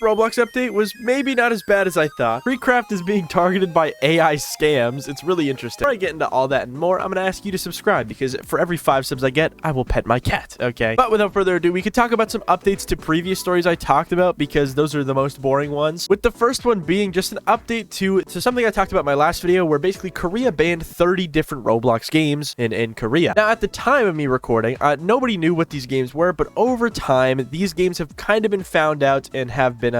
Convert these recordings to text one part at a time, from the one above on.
Roblox update was maybe not as bad as I thought. KreekCraft is being targeted by AI scams. It's really interesting. Before I get into all that and more, I'm going to ask you to subscribe because for every 5 subs I get, I will pet my cat, okay? But without further ado, we could talk about some updates to previous stories I talked about because those are the most boring ones. With the first one being just an update to something I talked about in my last video where basically Korea banned 30 different Roblox games in Korea. Now, at the time of me recording, nobody knew what these games were, but over time, these games have kind of been found out and have been,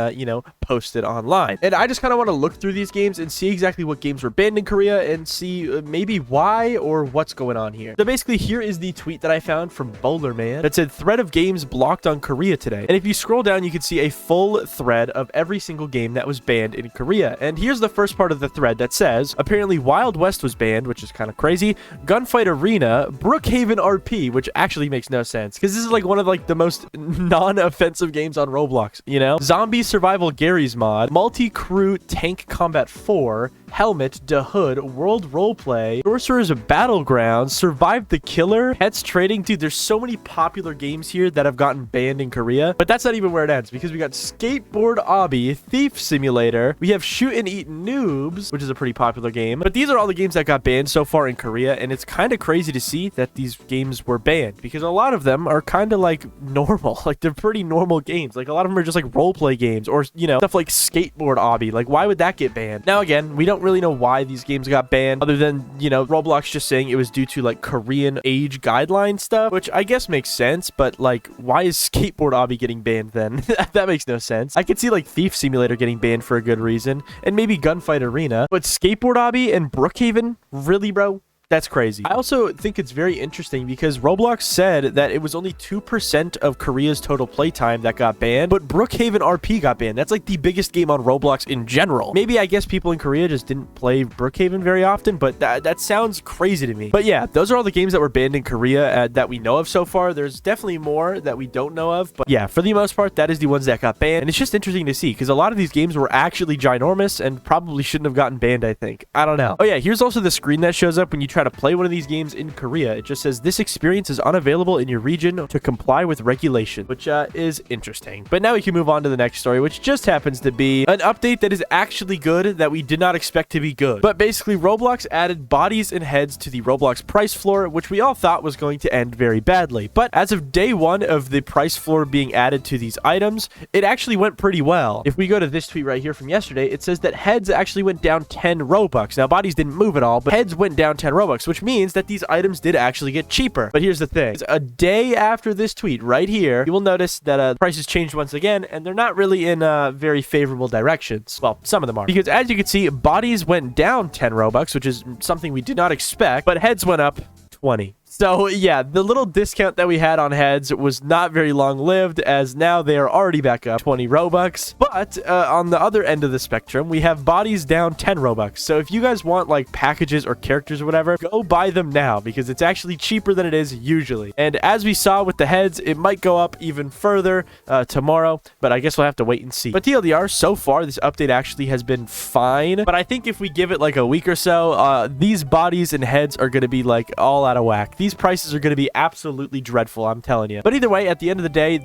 posted online. And I just kind of want to look through these games and see exactly what games were banned in Korea and see maybe why or what's going on here. So basically, here is the tweet that I found from Bowlerman that said, thread of games blocked on Korea today. And if you scroll down, you can see a full thread of every single game that was banned in Korea. And here's the first part of the thread that says, apparently Wild West was banned, which is kind of crazy. Gunfight Arena, Brookhaven RP, which actually makes no sense because this is like one of like the most non-offensive games on Roblox, you know? Zombie Survival Gary's mod, Multi-Crew Tank Combat 4, Helmet, Da Hood, World Roleplay, Sorcerer's Battlegrounds, Survive the Killer, Pets Trading. Dude, there's so many popular games here that have gotten banned in Korea, but that's not even where it ends because we got Skateboard Obby, Thief Simulator, we have Shoot and Eat Noobs, which is a pretty popular game, but these are all the games that got banned so far in Korea, and it's kind of crazy to see that these games were banned because a lot of them are kind of like normal, like they're pretty normal games. Like a lot of them are just like roleplay games or, stuff like Skateboard Obby. Like why would that get banned? Now again, we don't really know why these games got banned other than, Roblox just saying it was due to like Korean age guideline stuff, which I guess makes sense, but like why is Skateboard Obby getting banned then? That makes no sense. I could see like Thief Simulator getting banned for a good reason and maybe Gunfight Arena, but Skateboard Obby and Brookhaven? Really, bro? That's crazy. I also think it's very interesting because Roblox said that it was only 2% of Korea's total playtime that got banned, but Brookhaven RP got banned. That's like the biggest game on Roblox in general. Maybe I guess people in Korea just didn't play Brookhaven very often, but that sounds crazy to me. But yeah, those are all the games that were banned in Korea that we know of so far. There's definitely more that we don't know of, but yeah, for the most part, that is the ones that got banned. And it's just interesting to see because a lot of these games were actually ginormous and probably shouldn't have gotten banned, I think. I don't know. Oh yeah, here's also the screen that shows up when you try to play one of these games in Korea. It just says this experience is unavailable in your region to comply with regulation, which is interesting. But now we can move on to the next story, which just happens to be an update that is actually good that we did not expect to be good. But basically, Roblox added bodies and heads to the Roblox price floor, which we all thought was going to end very badly. But as of day 1 of the price floor being added to these items, it actually went pretty well. If we go to this tweet right here from yesterday, it says that heads actually went down 10 Robux. Now, bodies didn't move at all, but heads went down 10 Robux, which means that these items did actually get cheaper. But here's the thing. A day after this tweet right here, you will notice that prices changed once again, and they're not really in very favorable directions. Well, some of them are. Because as you can see, bodies went down 10 Robux, which is something we did not expect, but heads went up 20. So yeah, the little discount that we had on heads was not very long-lived as now they are already back up 20 Robux. But on the other end of the spectrum, we have bodies down 10 Robux. So if you guys want like packages or characters or whatever, go buy them now because it's actually cheaper than it is usually. And as we saw with the heads, it might go up even further tomorrow, but I guess we'll have to wait and see. But TLDR, so far, this update actually has been fine. But I think if we give it like a week or so, these bodies and heads are going to be like all out of whack. These prices are going to be absolutely dreadful, I'm telling you. But either way, at the end of the day,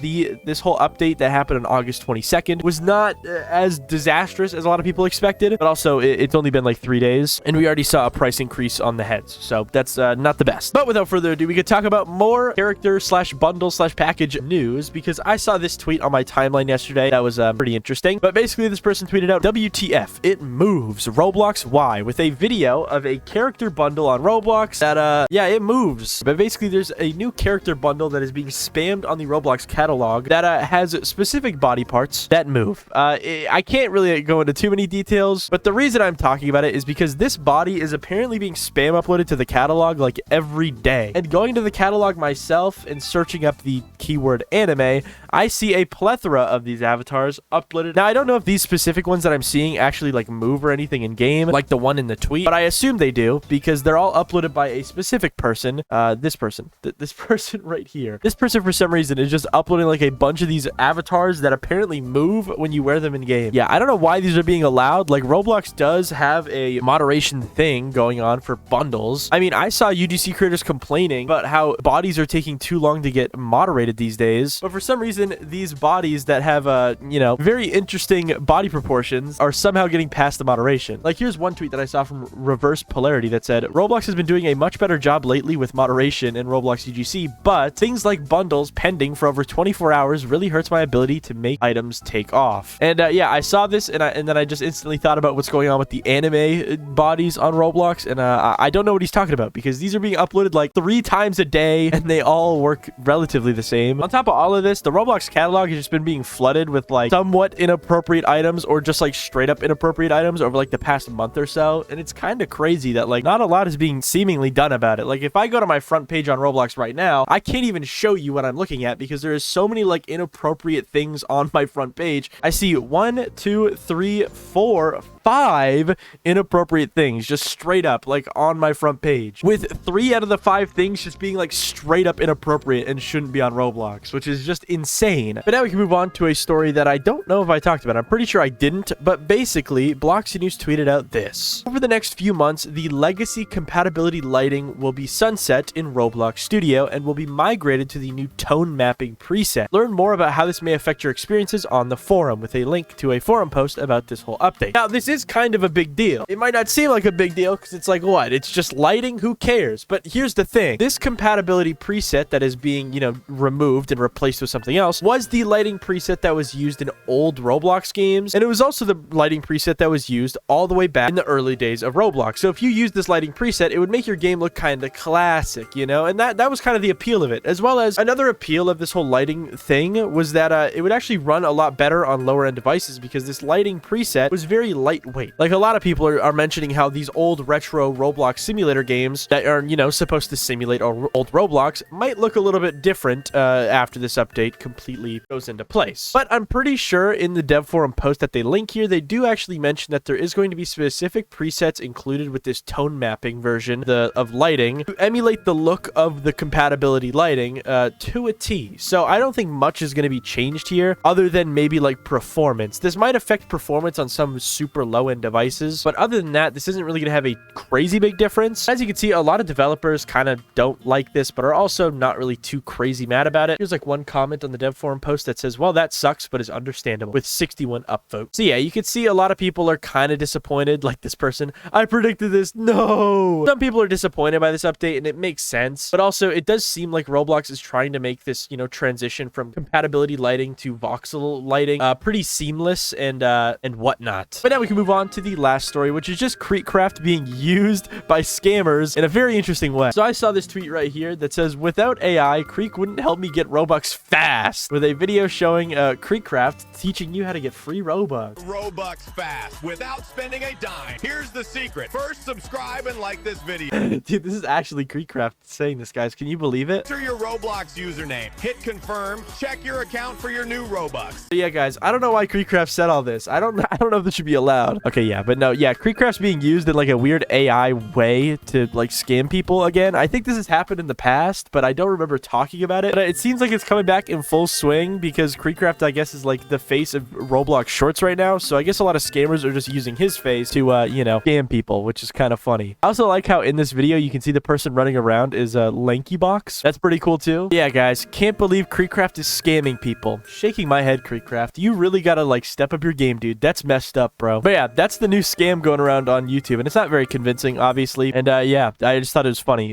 this whole update that happened on August 22nd was not as disastrous as a lot of people expected, but also it's only been like 3 days, and we already saw a price increase on the heads, so that's not the best. But without further ado, we could talk about more character slash bundle slash package news, because I saw this tweet on my timeline yesterday that was pretty interesting. But basically, this person tweeted out, WTF, it moves, Roblox why, with a video of a character bundle on Roblox that, yeah, it moves. But basically, there's a new character bundle that is being spammed on the Roblox catalog that has specific body parts that move. I can't really go into too many details, but the reason I'm talking about it is because this body is apparently being spam uploaded to the catalog like every day. And going to the catalog myself and searching up the keyword anime, I see a plethora of these avatars uploaded. Now, I don't know if these specific ones that I'm seeing actually like move or anything in game, like the one in the tweet, but I assume they do because they're all uploaded by a specific person This person. This person right here. This person, for some reason, is just uploading like a bunch of these avatars that apparently move when you wear them in game. Yeah, I don't know why these are being allowed. Like, Roblox does have a moderation thing going on for bundles. I mean, I saw UGC creators complaining about how bodies are taking too long to get moderated these days. But for some reason, these bodies that have, you know, very interesting body proportions are somehow getting past the moderation. Like, here's one tweet that I saw from Reverse Polarity that said, Roblox has been doing a much better job lately with moderation in Roblox UGC, but things like bundles pending for over 24 hours really hurts my ability to make items take off. And yeah, I saw this and then I just instantly thought about what's going on with the anime bodies on Roblox, and I don't know what he's talking about because these are being uploaded like 3 times a day and they all work relatively the same. On top of all of this, the Roblox catalog has just been being flooded with like somewhat inappropriate items or just like straight up inappropriate items over like the past month or so, and it's kind of crazy that like not a lot is being seemingly done about it. Like, if I go to my front page on Roblox right now, I can't even show you what I'm looking at because there is so many like inappropriate things on my front page. I see 1, 2, 3, 4, 5 inappropriate things just straight up like on my front page, with 3 out of the 5 things just being like straight up inappropriate and shouldn't be on Roblox, which is just insane. But now we can move on to a story that I don't know if I talked about. I'm pretty sure I didn't, but basically Bloxy News tweeted out this: over the next few months, the legacy compatibility lighting will be sunset in Roblox Studio and will be migrated to the new tone mapping preset. Learn more about how this may affect your experiences on the forum, with a link to a forum post about this whole update. Now, this is kind of a big deal. It might not seem like a big deal because it's like, what? It's just lighting? Who cares? But here's the thing. This compatibility preset that is being, you know, removed and replaced with something else was the lighting preset that was used in old Roblox games, and it was also the lighting preset that was used all the way back in the early days of Roblox. So if you used this lighting preset, it would make your game look kind of classic, you know? And that was kind of the appeal of it. As well as another appeal of this whole lighting thing was that it would actually run a lot better on lower end devices because this lighting preset was very lightweight. Like, a lot of people are mentioning how these old retro Roblox simulator games that are, you know, supposed to simulate old Roblox might look a little bit different after this update completely goes into place. But I'm pretty sure in the dev forum post that they link here, they do actually mention that there is going to be specific presets included with this tone mapping version of lighting to emulate the look of the compatibility lighting to a T. So I don't think much is going to be changed here other than maybe like performance. This might affect performance on some super low-end devices, but other than that, this isn't really going to have a crazy big difference. As you can see, a lot of developers kind of don't like this, but are also not really too crazy mad about it. Here's like one comment on the dev forum post that says, well, that sucks, but is understandable, with 61 upvotes. So yeah, you can see a lot of people are kind of disappointed, like this person. I predicted this. No! Some people are disappointed by this update, and it makes sense, but also it does seem like Roblox is trying to make this, you know, transition from compatibility lighting to voxel lighting pretty seamless and whatnot. But now we can move on to the last story, which is just KreekCraft being used by scammers in a very interesting way. So I saw this tweet right here that says, without AI, Kreek wouldn't help me get Robux fast, with a video showing KreekCraft teaching you how to get free Robux. Robux fast without spending a dime. Here's the secret. First, subscribe and like this video. Dude, this is actually KreekCraft saying this, guys. Can you believe it? Enter your Roblox username. Hit confirm. Check your account for your new Robux. So yeah, guys, I don't know why KreekCraft said all this. I don't know if this should be allowed. Okay, yeah, but no, yeah, KreekCraft's being used in like a weird AI way to like scam people again. I think this has happened in the past, but I don't remember talking about it. But it seems like it's coming back in full swing because KreekCraft, I guess, is like the face of Roblox Shorts right now. So I guess a lot of scammers are just using his face to, you know, scam people, which is kind of funny. I also like how in this video, you can see the person running around is a Lanky Box. That's pretty cool too. Yeah, guys, can't believe KreekCraft is scamming people. Shaking my head, KreekCraft. You really gotta like step up your game, dude. That's messed up, bro. But yeah, that's the new scam going around on YouTube, and it's not very convincing, obviously. And yeah, I just thought it was funny.